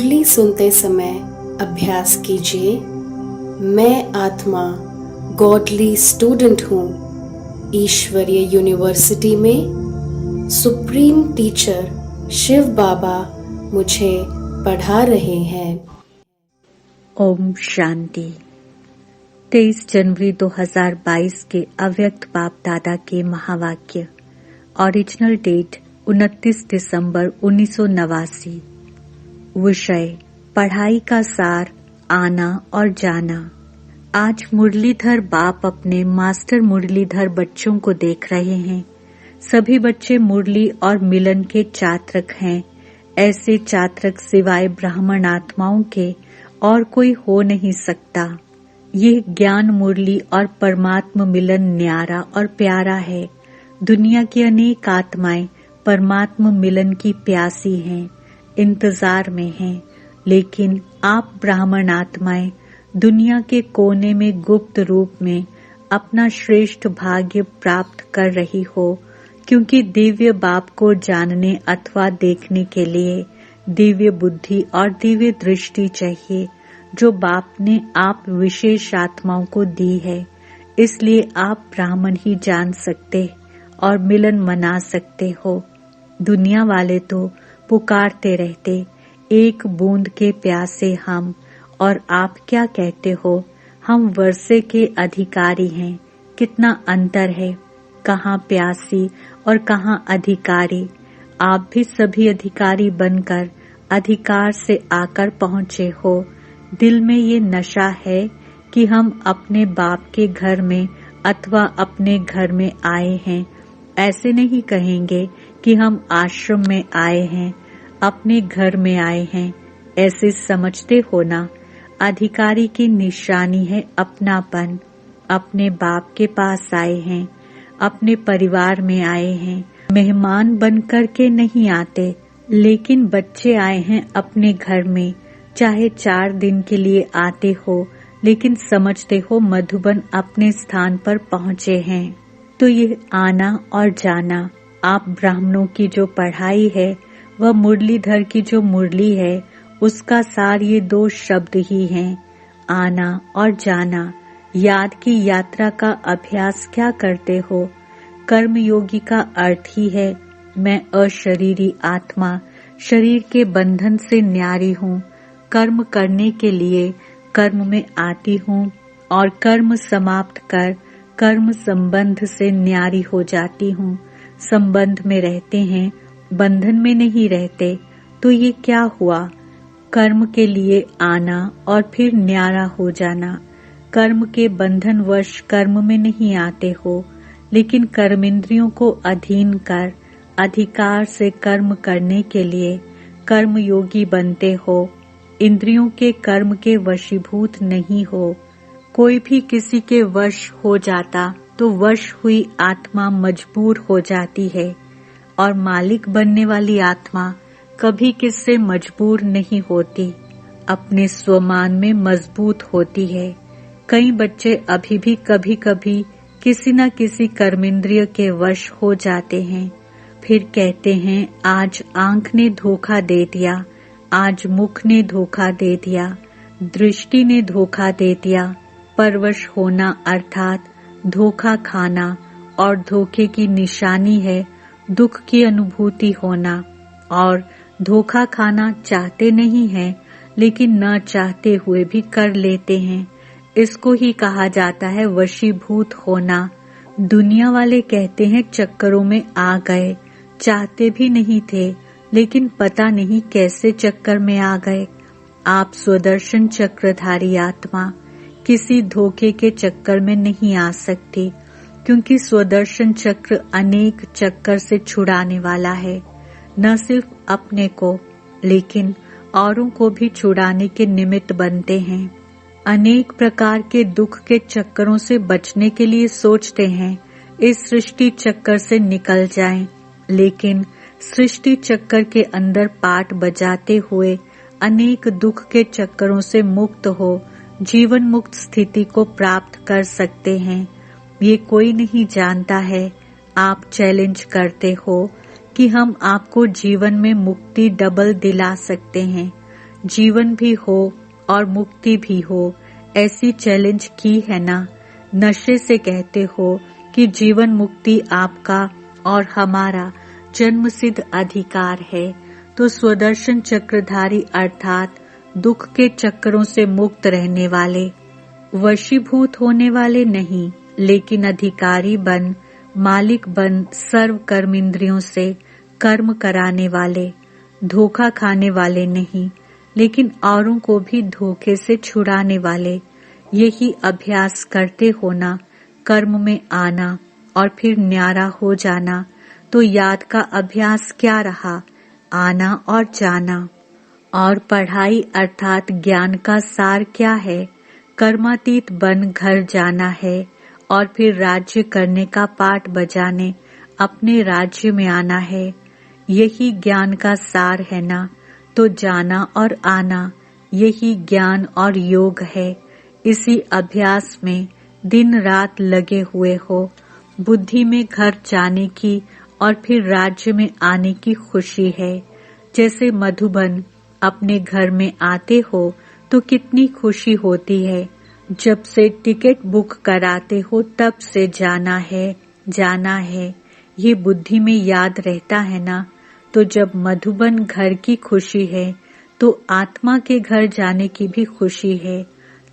मुरली सुनते समय अभ्यास कीजिए। मैं आत्मा गॉडली स्टूडेंट हूँ। ईश्वरीय यूनिवर्सिटी में सुप्रीम टीचर शिव बाबा मुझे पढ़ा रहे हैं। ओम शांति। 23 जनवरी 2022 के अव्यक्त बाप दादा के महावाक्य। ओरिजिनल डेट 29 दिसंबर 1989। विषय पढ़ाई का सार, आना और जाना। आज मुरलीधर बाप अपने मास्टर मुरलीधर बच्चों को देख रहे हैं। सभी बच्चे मुरली और मिलन के चात्रक हैं। ऐसे चात्रक सिवाय ब्राह्मण आत्माओं के और कोई हो नहीं सकता। यह ज्ञान मुरली और परमात्मा मिलन न्यारा और प्यारा है। दुनिया की अनेक आत्माएं परमात्मा मिलन की प्यासी हैं, इंतजार में हैं, लेकिन आप ब्राह्मण आत्माएं दुनिया के कोने में गुप्त रूप में अपना श्रेष्ठ भाग्य प्राप्त कर रही हो, क्योंकि दिव्य बाप को जानने अथवा देखने के लिए दिव्य बुद्धि और दिव्य दृष्टि चाहिए, जो बाप ने आप विशेष आत्माओं को दी है। इसलिए आप ब्राह्मण ही जान सकते और मिलन मना सकते हो। दुनिया वाले तो पुकारते रहते, एक बूंद के प्यासे हम, और आप क्या कहते हो, हम वर्षे के अधिकारी हैं। कितना अंतर है, कहाँ प्यासी और कहाँ अधिकारी। आप भी सभी अधिकारी बनकर अधिकार से आकर पहुँचे हो। दिल में ये नशा है कि हम अपने बाप के घर में अथवा अपने घर में आए हैं। ऐसे नहीं कहेंगे कि हम आश्रम में आए हैं, अपने घर में आए हैं। ऐसे समझते हो ना। अधिकारी की निशानी है अपनापन। अपने बाप के पास आए हैं, अपने परिवार में आए हैं। मेहमान बनकर के नहीं आते, लेकिन बच्चे आए हैं अपने घर में। चाहे 4 दिन के लिए आते हो, लेकिन समझते हो मधुबन अपने स्थान पर पहुँचे हैं। तो ये आना और जाना, आप ब्राह्मणों की जो पढ़ाई है, वह मुरलीधर की जो मुरली है, उसका सार ये 2 शब्द ही हैं, आना और जाना। याद की यात्रा का अभ्यास क्या करते हो? कर्मयोगी का अर्थ ही है, मैं अशरीरी आत्मा शरीर के बंधन से न्यारी हूँ। कर्म करने के लिए कर्म में आती हूँ और कर्म समाप्त कर कर्म संबंध से न्यारी हो जाती हूँ। संबंध में रहते हैं, बंधन में नहीं रहते। तो ये क्या हुआ? कर्म के लिए आना और फिर न्यारा हो जाना। कर्म के बंधन वश कर्म में नहीं आते हो, लेकिन कर्मेंद्रियों को अधीन कर अधिकार से कर्म करने के लिए कर्म योगी बनते हो। इंद्रियों के कर्म के वशीभूत नहीं हो। कोई भी किसी के वश हो जाता तो वश हुई आत्मा मजबूर हो जाती है, और मालिक बनने वाली आत्मा कभी किससे मजबूर नहीं होती, अपने स्वमान में मजबूत होती है। कई बच्चे अभी भी कभी कभी किसी न किसी कर्मेंद्रिय के वश हो जाते हैं। फिर कहते हैं, आज आंख ने धोखा दे दिया, आज मुख ने धोखा दे दिया, दृष्टि ने धोखा दे दिया। परवश होना अर्थात धोखा खाना, और धोखे की निशानी है दुख की अनुभूति होना। और धोखा खाना चाहते नहीं है, लेकिन न चाहते हुए भी कर लेते हैं। इसको ही कहा जाता है वशीभूत होना। दुनिया वाले कहते हैं चक्करों में आ गए, चाहते भी नहीं थे, लेकिन पता नहीं कैसे चक्कर में आ गए। आप स्वदर्शन चक्रधारी आत्मा किसी धोखे के चक्कर में नहीं आ सकती, क्योंकि स्वदर्शन चक्र अनेक चक्कर से छुड़ाने वाला है। न सिर्फ अपने को, लेकिन औरों को भी छुड़ाने के निमित्त बनते हैं। अनेक प्रकार के दुख के चक्करों से बचने के लिए सोचते हैं इस सृष्टि चक्कर से निकल जाएं, लेकिन सृष्टि चक्कर के अंदर पाठ बजाते हुए अनेक दुख के चक्करों से मुक्त हो जीवन मुक्त स्थिति को प्राप्त कर सकते हैं। ये कोई नहीं जानता है। आप चैलेंज करते हो कि हम आपको जीवन में मुक्ति डबल दिला सकते हैं। जीवन भी हो और मुक्ति भी हो, ऐसी चैलेंज की है ना। नशे से कहते हो कि जीवन मुक्ति आपका और हमारा जन्मसिद्ध अधिकार है, तो स्वदर्शन चक्रधारी अर्थात दुख के चक्रों से मुक्त रहने वाले, वशीभूत होने वाले नहीं, लेकिन अधिकारी बन, मालिक बन, सर्व कर्म इंद्रियों से कर्म कराने वाले, धोखा खाने वाले नहीं, लेकिन औरों को भी धोखे से छुड़ाने वाले, यही अभ्यास करते होना, कर्म में आना और फिर न्यारा हो जाना। तो याद का अभ्यास क्या रहा? आना और जाना। और पढ़ाई अर्थात ज्ञान का सार क्या है? कर्मातीत बन घर जाना है और फिर राज्य करने का पाठ बजाने अपने राज्य में आना है। यही ज्ञान का सार है ना। तो जाना और आना, यही ज्ञान और योग है। इसी अभ्यास में दिन रात लगे हुए हो। बुद्धि में घर जाने की और फिर राज्य में आने की खुशी है। जैसे मधुबन अपने घर में आते हो तो कितनी खुशी होती है। जब से टिकट बुक कराते हो तब से जाना है, ये बुद्धि में याद रहता है ना। तो जब मधुबन घर की खुशी है तो आत्मा के घर जाने की भी खुशी है।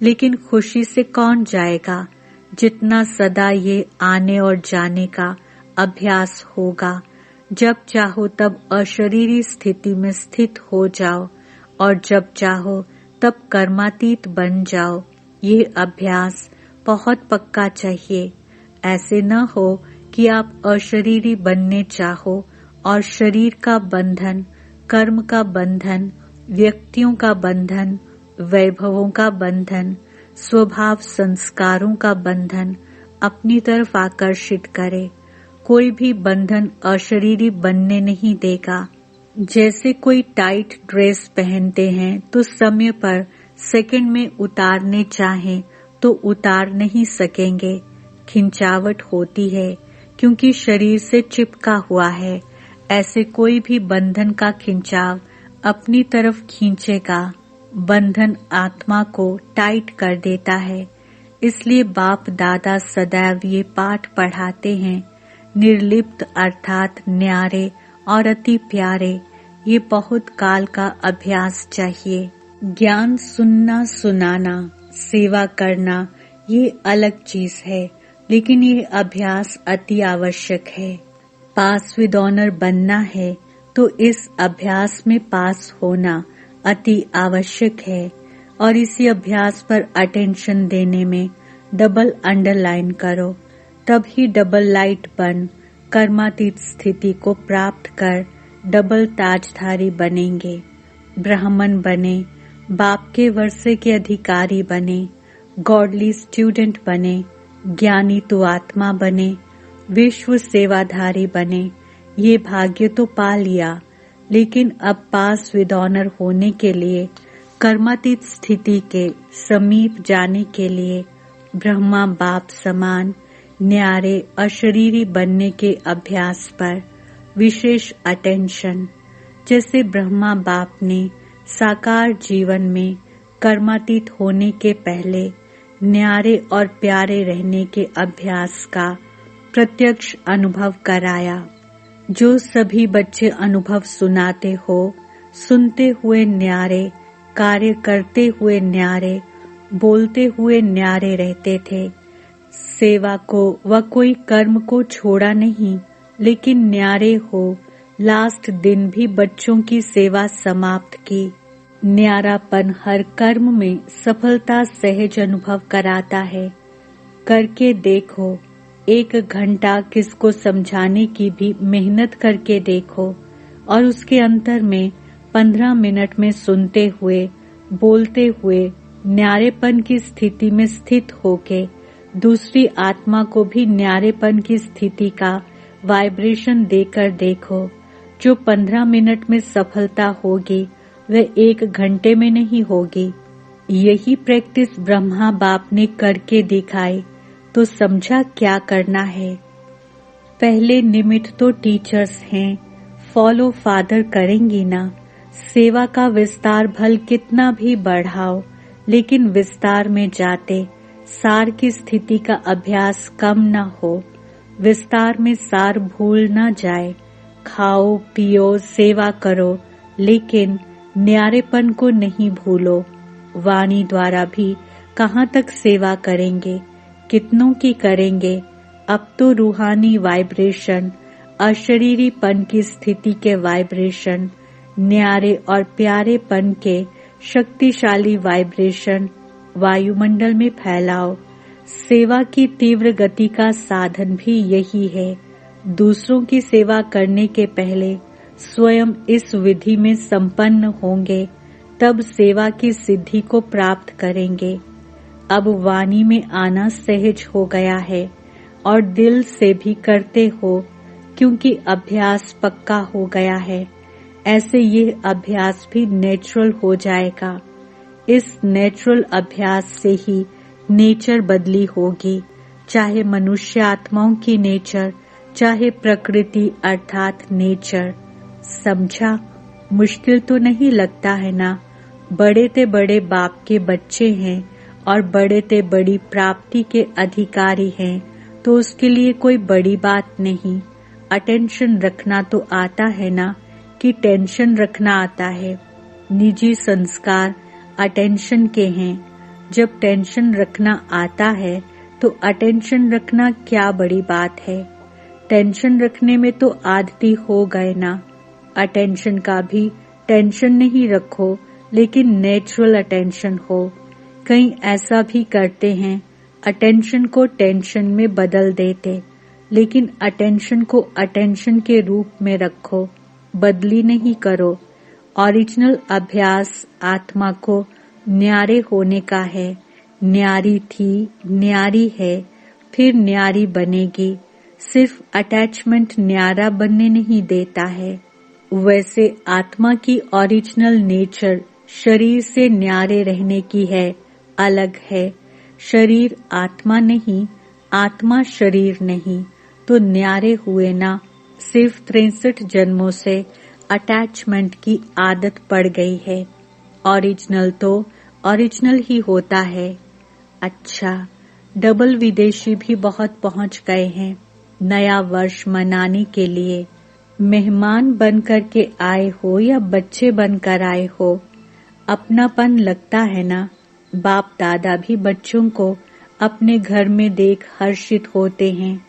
लेकिन खुशी से कौन जाएगा? जितना सदा ये आने और जाने का अभ्यास होगा। जब चाहो तब अशरीरी स्थिति में स्थित हो जाओ और जब चाहो तब कर्मातीत बन जाओ। ये अभ्यास बहुत पक्का चाहिए। ऐसे न हो कि आप अशरीरी बनने चाहो और शरीर का बंधन, कर्म का बंधन, व्यक्तियों का बंधन, वैभवों का बंधन, स्वभाव संस्कारों का बंधन अपनी तरफ आकर्षित करे। कोई भी बंधन अशरीरी बनने नहीं देगा। जैसे कोई टाइट ड्रेस पहनते हैं तो समय पर सेकंड में उतारने चाहें तो उतार नहीं सकेंगे। खिंचावट होती है क्योंकि शरीर से चिपका हुआ है। ऐसे कोई भी बंधन का खिंचाव अपनी तरफ खींचेगा। बंधन आत्मा को टाइट कर देता है। इसलिए बाप दादा सदैव ये पाठ पढ़ाते हैं, निर्लिप्त अर्थात न्यारे और अति प्यारे। ये बहुत काल का अभ्यास चाहिए। ज्ञान सुनना सुनाना, सेवा करना ये अलग चीज है, लेकिन ये अभ्यास अति आवश्यक है। पास विद ऑनर बनना है तो इस अभ्यास में पास होना अति आवश्यक है। और इसी अभ्यास पर अटेंशन देने में डबल अंडरलाइन करो, तभी डबल लाइट बन कर्मातीत स्थिति को प्राप्त कर डबल ताजधारी बनेंगे। ब्राह्मण बने, बाप के वर्षे के अधिकारी बने, गॉडली स्टूडेंट बने, ज्ञानी तो आत्मा बने, विश्व सेवाधारी बने। ये भाग्य तो पा लिया, लेकिन अब पास विद ऑनर होने के लिए, कर्मातीत स्थिति के समीप जाने के लिए ब्रह्मा बाप समान न्यारे अशरीरी बनने के अभ्यास पर विशेष अटेंशन। जैसे ब्रह्मा बाप ने साकार जीवन में कर्मातीत होने के पहले न्यारे और प्यारे रहने के अभ्यास का प्रत्यक्ष अनुभव कराया। जो सभी बच्चे अनुभव सुनाते हो, सुनते हुए न्यारे, कार्य करते हुए न्यारे, बोलते हुए न्यारे रहते थे। सेवा को व कोई कर्म को छोड़ा नहीं, लेकिन न्यारे हो। लास्ट दिन भी बच्चों की सेवा समाप्त की। न्यारापन हर कर्म में सफलता सहज अनुभव कराता है। करके देखो, 1 घंटा किसको समझाने की भी मेहनत करके देखो और उसके अंतर में 15 मिनट में सुनते हुए, बोलते हुए, न्यारेपन की स्थिति में स्थित होके दूसरी आत्मा को भी न्यारेपन की स्थिति का वाइब्रेशन देकर देखो। जो 15 मिनट में सफलता होगी वह 1 घंटे में नहीं होगी। यही प्रैक्टिस ब्रह्मा बाप ने करके दिखाई, तो समझा क्या करना है। पहले निमित्त तो टीचर्स हैं, फॉलो फादर करेंगी ना। सेवा का विस्तार भल कितना भी बढ़ाओ, लेकिन विस्तार में जाते सार की स्थिति का अभ्यास कम न हो। विस्तार में सार भूल न जाए। खाओ पियो सेवा करो, लेकिन न्यारेपन को नहीं भूलो। वाणी द्वारा भी कहाँ तक सेवा करेंगे, कितनों की करेंगे। अब तो रूहानी वाइब्रेशन, अशरीरीपन की स्थिति के वाइब्रेशन, न्यारे और प्यारेपन के शक्तिशाली वाइब्रेशन वायुमंडल में फैलाओ। सेवा की तीव्र गति का साधन भी यही है। दूसरों की सेवा करने के पहले स्वयं इस विधि में संपन्न होंगे, तब सेवा की सिद्धि को प्राप्त करेंगे। अब वाणी में आना सहज हो गया है और दिल से भी करते हो, क्योंकि अभ्यास पक्का हो गया है। ऐसे ये अभ्यास भी नेचुरल हो जाएगा। इस नेचुरल अभ्यास से ही नेचर बदली होगी, चाहे मनुष्य आत्माओं की नेचर, चाहे प्रकृति अर्थात नेचर। समझा? मुश्किल तो नहीं लगता है ना? बड़े ते बड़े बाप के बच्चे हैं और बड़े ते बड़ी प्राप्ति के अधिकारी हैं, तो उसके लिए कोई बड़ी बात नहीं। अटेंशन रखना तो आता है ना, कि टेंशन रखना आता है? निजी संस्कार अटेंशन के हैं। जब टेंशन रखना आता है तो अटेंशन रखना क्या बड़ी बात है? टेंशन रखने में तो आदती हो गए ना। अटेंशन का भी टेंशन नहीं रखो, लेकिन नेचुरल अटेंशन हो। कई ऐसा भी करते हैं, अटेंशन को टेंशन में बदल देते, लेकिन अटेंशन को अटेंशन के रूप में रखो, बदली नहीं करो। ओरिजिनल अभ्यास आत्मा को न्यारे होने का है। न्यारी थी, न्यारी है, फिर न्यारी बनेगी। सिर्फ अटैचमेंट न्यारा बनने नहीं देता है। वैसे आत्मा की ओरिजिनल नेचर शरीर से न्यारे रहने की है, अलग है। शरीर आत्मा नहीं, आत्मा शरीर नहीं, तो न्यारे हुए ना। सिर्फ 63 जन्मों से अटैचमेंट की आदत पड़ गई है। ओरिजिनल तो ओरिजिनल ही होता है। अच्छा, डबल विदेशी भी बहुत पहुंच गए हैं नया वर्ष मनाने के लिए। मेहमान बनकर के आए हो या बच्चे बनकर आए हो, अपनापन लगता है ना। बाप दादा भी बच्चों को अपने घर में देख हर्षित होते हैं।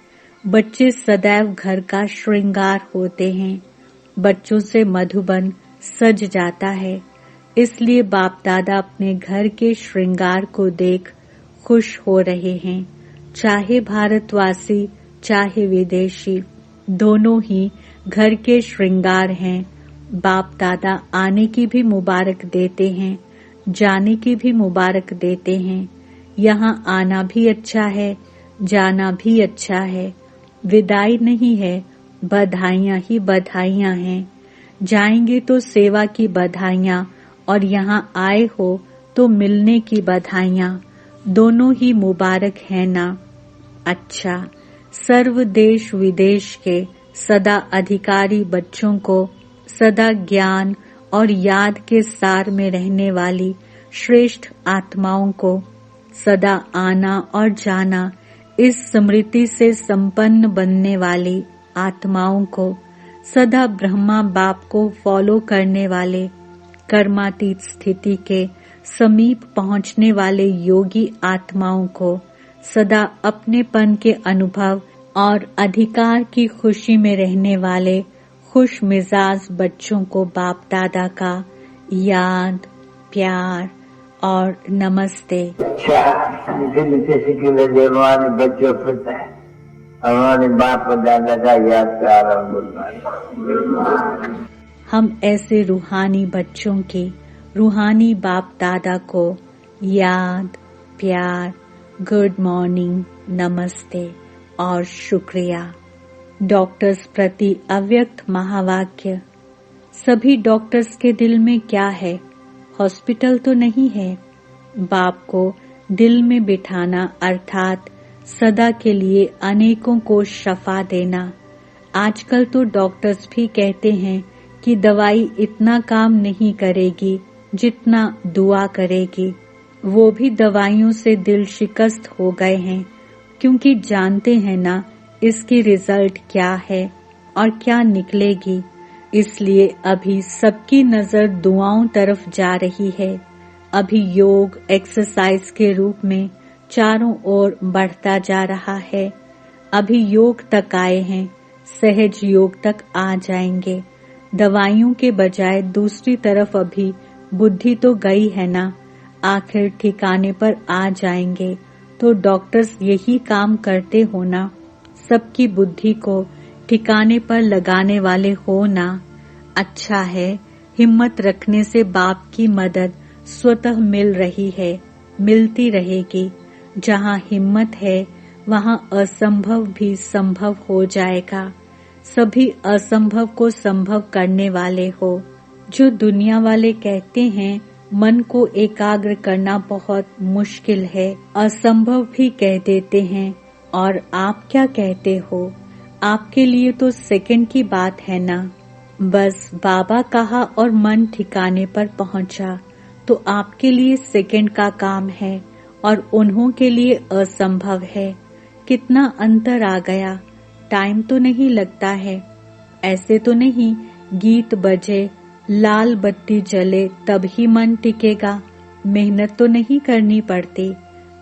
बच्चे सदैव घर का श्रृंगार होते हैं। बच्चों से मधुबन सज जाता है। इसलिए बाप दादा अपने घर के श्रृंगार को देख खुश हो रहे हैं। चाहे भारतवासी चाहे विदेशी, दोनों ही घर के श्रृंगार हैं। बाप दादा आने की भी मुबारक देते हैं, जाने की भी मुबारक देते हैं। यहाँ आना भी अच्छा है, जाना भी अच्छा है। विदाई नहीं है, बधाइयाँ ही बधाइयाँ हैं। जाएंगे तो सेवा की बधाइयाँ, और यहाँ आए हो तो मिलने की बधाइयाँ। दोनों ही मुबारक है ना। अच्छा, सर्व देश विदेश के सदा अधिकारी बच्चों को सदा ज्ञान और याद के सार में रहने वाली श्रेष्ठ आत्माओं को सदा आना और जाना, इस स्मृति से संपन्न बनने वाली आत्माओं को, सदा ब्रह्मा बाप को फॉलो करने वाले, कर्मातीत स्थिति के समीप पहुंचने वाले योगी आत्माओं को, सदा अपनेपन के अनुभव और अधिकार की खुशी में रहने वाले खुश मिजाज बच्चों को बाप दादा का याद, प्यार और नमस्ते। मीठे मीठे सिक्के हमारे बच्चों फिरता है, हमारे बाप दादा का याद प्यार और गुड। हम ऐसे रूहानी बच्चों के रूहानी बाप दादा को याद, प्यार, गुड मॉर्निंग, नमस्ते और शुक्रिया। डॉक्टर्स प्रति अव्यक्त महावाक्य। सभी डॉक्टर्स के दिल में क्या है? हॉस्पिटल तो नहीं है। बाप को दिल में बिठाना अर्थात सदा के लिए अनेकों को शफा देना। आजकल तो डॉक्टर्स भी कहते हैं कि दवाई इतना काम नहीं करेगी जितना दुआ करेगी। वो भी दवाइयों से दिल शिकस्त हो गए हैं, क्योंकि जानते हैं ना इसकी रिजल्ट क्या है और क्या निकलेगी। इसलिए अभी सबकी नजर दुआओं तरफ जा रही है। अभी योग एक्सरसाइज के रूप में चारों ओर बढ़ता जा रहा है। अभी योग तक आए हैं, सहज योग तक आ जाएंगे। दवाइयों के बजाय दूसरी तरफ अभी बुद्धि तो गई है ना, आखिर ठिकाने पर आ जाएंगे। तो डॉक्टर्स यही काम करते हो ना, सबकी बुद्धि को ठिकाने पर लगाने वाले हो ना। अच्छा है, हिम्मत रखने से बाप की मदद स्वतः मिल रही है, मिलती रहेगी। जहाँ हिम्मत है वहाँ असंभव भी संभव हो जाएगा। सभी असंभव को संभव करने वाले हो। जो दुनिया वाले कहते हैं मन को एकाग्र करना बहुत मुश्किल है, असंभव भी कह देते हैं। और आप क्या कहते हो? आपके लिए तो सेकंड की बात है ना। बस बाबा कहा और मन ठिकाने पर पहुंचा, तो आपके लिए सेकंड का काम है और उन्हों के लिए असंभव है। कितना अंतर आ गया। टाइम तो नहीं लगता है। ऐसे तो नहीं गीत बजे, लाल बत्ती जले तब ही मन टिकेगा। मेहनत तो नहीं करनी पड़ती।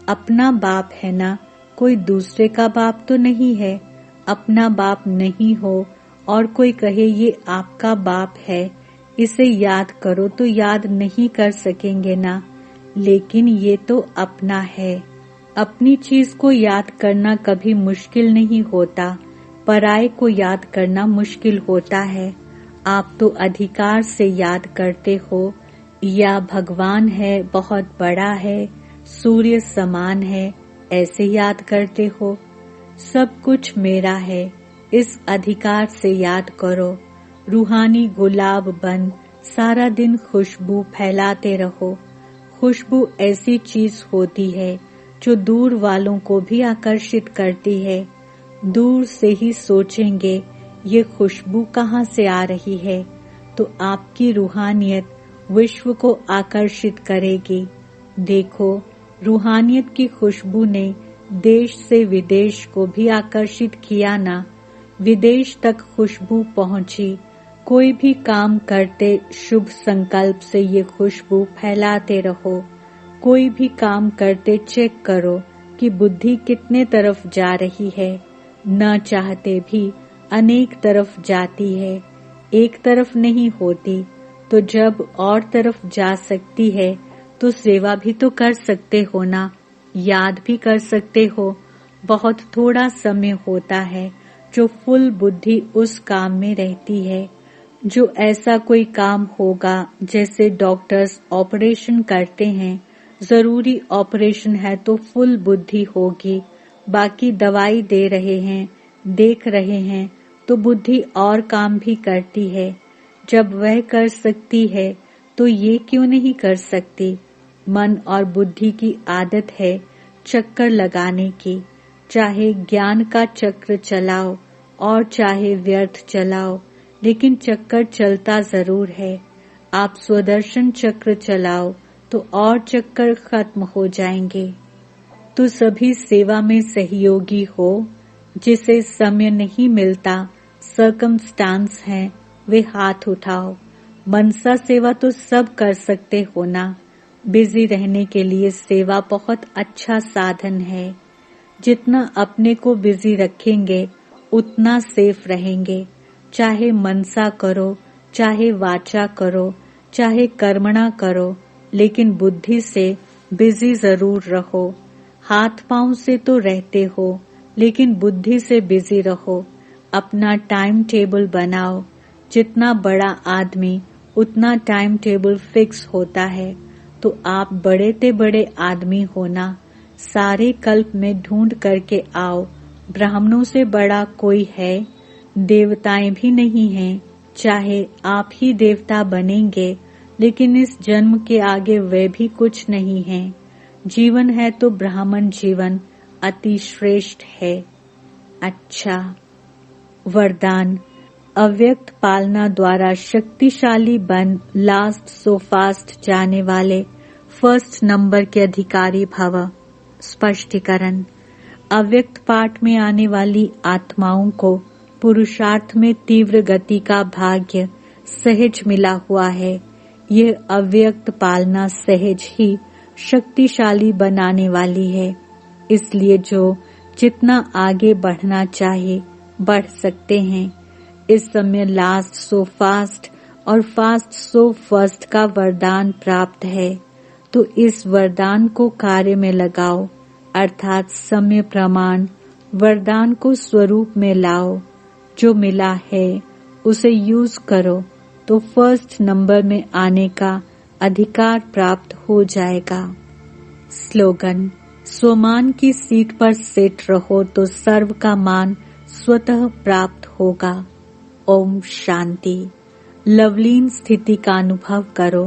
अपना बाप है ना, कोई दूसरे का बाप तो नहीं है। अपना बाप नहीं हो और कोई कहे ये आपका बाप है, इसे याद करो तो याद नहीं कर सकेंगे ना। लेकिन ये तो अपना है। अपनी चीज को याद करना कभी मुश्किल नहीं होता, पराये को याद करना मुश्किल होता है। आप तो अधिकार से याद करते हो, या भगवान है, बहुत बड़ा है, सूर्य समान है, ऐसे याद करते हो। सब कुछ मेरा है, इस अधिकार से याद करो। रूहानी गुलाब बन सारा दिन खुशबू फैलाते रहो। खुशबू ऐसी चीज होती है जो दूर वालों को भी आकर्षित करती है। दूर से ही सोचेंगे ये खुशबू कहाँ से आ रही है, तो आपकी रूहानियत विश्व को आकर्षित करेगी। देखो, रूहानियत की खुशबू ने देश से विदेश को भी आकर्षित किया ना। विदेश तक खुशबू पहुंची। कोई भी काम करते शुभ संकल्प से ये खुशबू फैलाते रहो। कोई भी काम करते चेक करो कि बुद्धि कितने तरफ जा रही है। न चाहते भी अनेक तरफ जाती है, एक तरफ नहीं होती। तो जब और तरफ जा सकती है तो सेवा भी तो कर सकते हो ना, याद भी कर सकते हो। बहुत थोड़ा समय होता है जो फुल बुद्धि उस काम में रहती है। जो ऐसा कोई काम होगा जैसे डॉक्टर्स ऑपरेशन करते हैं, जरूरी ऑपरेशन है तो फुल बुद्धि होगी। बाकी दवाई दे रहे हैं, देख रहे हैं, तो बुद्धि और काम भी करती है। जब वह कर सकती है तो ये क्यों नहीं कर सकती। मन और बुद्धि की आदत है चक्कर लगाने की। चाहे ज्ञान का चक्र चलाओ और चाहे व्यर्थ चलाओ, लेकिन चक्कर चलता जरूर है। आप स्वदर्शन चक्र चलाओ तो और चक्कर खत्म हो जाएंगे। तो सभी सेवा में सहयोगी हो। जिसे समय नहीं मिलता, सर्कमस्टांस है, वे हाथ उठाओ। मनसा सेवा तो सब कर सकते हो ना। बिजी रहने के लिए सेवा बहुत अच्छा साधन है। जितना अपने को बिजी रखेंगे उतना सेफ रहेंगे। चाहे मनसा करो, चाहे वाचा करो, चाहे कर्मणा करो, लेकिन बुद्धि से बिजी जरूर रहो। हाथ पांव से तो रहते हो, लेकिन बुद्धि से बिजी रहो। अपना टाइम टेबल बनाओ। जितना बड़ा आदमी उतना टाइम टेबल फिक्स होता है। तो आप बड़े ते बड़े आदमी होना। सारे कल्प में ढूंढ करके आओ। ब्राह्मणों से बड़ा कोई है? देवताएं भी नहीं हैं। चाहे आप ही देवता बनेंगे, लेकिन इस जन्म के आगे वे भी कुछ नहीं हैं। जीवन है तो ब्राह्मण जीवन अति श्रेष्ठ है। अच्छा, वरदान। अव्यक्त पालना द्वारा शक्तिशाली बन लास्ट सो फास्ट जाने वाले फर्स्ट नंबर के अधिकारी भव। स्पष्टीकरण। अव्यक्त पाठ में आने वाली आत्माओं को पुरुषार्थ में तीव्र गति का भाग्य सहज मिला हुआ है। यह अव्यक्त पालना सहज ही शक्तिशाली बनाने वाली है। इसलिए जो जितना आगे बढ़ना चाहे बढ़ सकते हैं। इस समय लास्ट सो फास्ट और फास्ट सो फर्स्ट का वरदान प्राप्त है, तो इस वरदान को कार्य में लगाओ, अर्थात समय प्रमाण वरदान को स्वरूप में लाओ। जो मिला है उसे यूज करो तो फर्स्ट नंबर में आने का अधिकार प्राप्त हो जाएगा। स्लोगन। स्वमान की सीट पर सेट रहो तो सर्व का मान स्वतः प्राप्त होगा। ओम शांति। लवलीन स्थिति का अनुभव करो।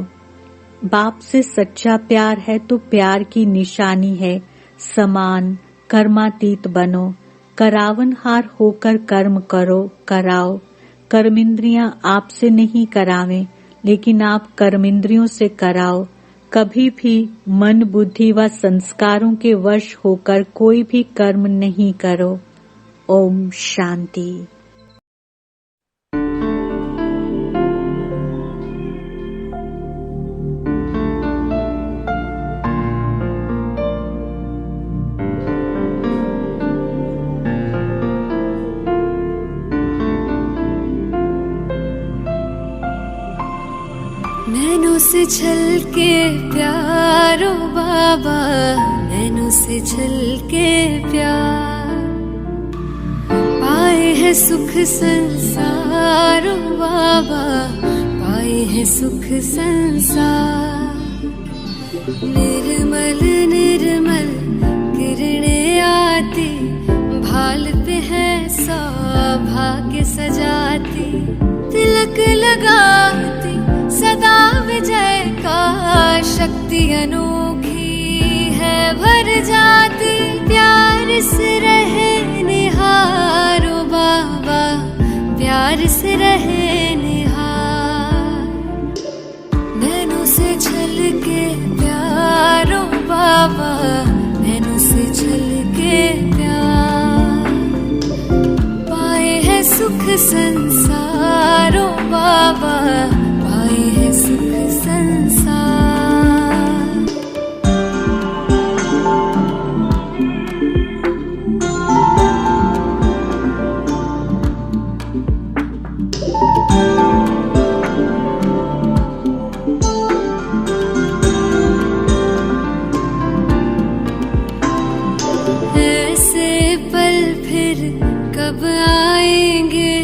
बाप से सच्चा प्यार है तो प्यार की निशानी है समान कर्मातीत बनो। करावनहार होकर कर्म करो, कराओ। कर्मेंद्रियां आपसे नहीं करावें, लेकिन आप कर्मेंद्रियों से कराओ। कभी भी मन, बुद्धि व संस्कारों के वश होकर कोई भी कर्म नहीं करो। ओम शांति। नैनों से छलके प्यारो बाबा, नैनों से छलके प्यार। पाए है सुख संसारो बाबा, पाए है सुख संसार। निर्मल निर्मल किरणें आती, भाल पे है सौभाग्य सजाती। तिलक लगाती सदा विजय का, शक्ति अनोखी है भर जाती। प्यार से रहे निहारो बाबा, प्यार से रहे निहार। नैनों से छलके प्यारो बाबा, नैनों से छलके प्यार। पाए है सुख संसारो बाबा, पाए है सुख संसार। ऐसे पल फिर कब आएंगे,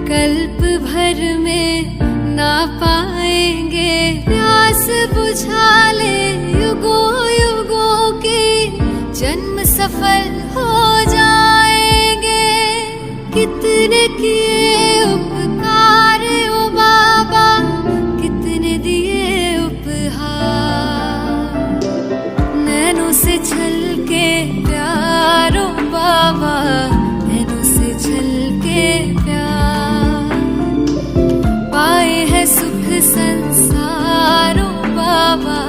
कल्प भर में ना पाएंगे। प्यास बुझा ले युगों युगों की, जन्म सफल हो जाएंगे। कितने किए उपकार ओ बाबा, कितने दिए उपहार। नैनों से छलके प्यारो बाबा, नैनों से छलके प्यार। पाए है सुख संसारो बाबा,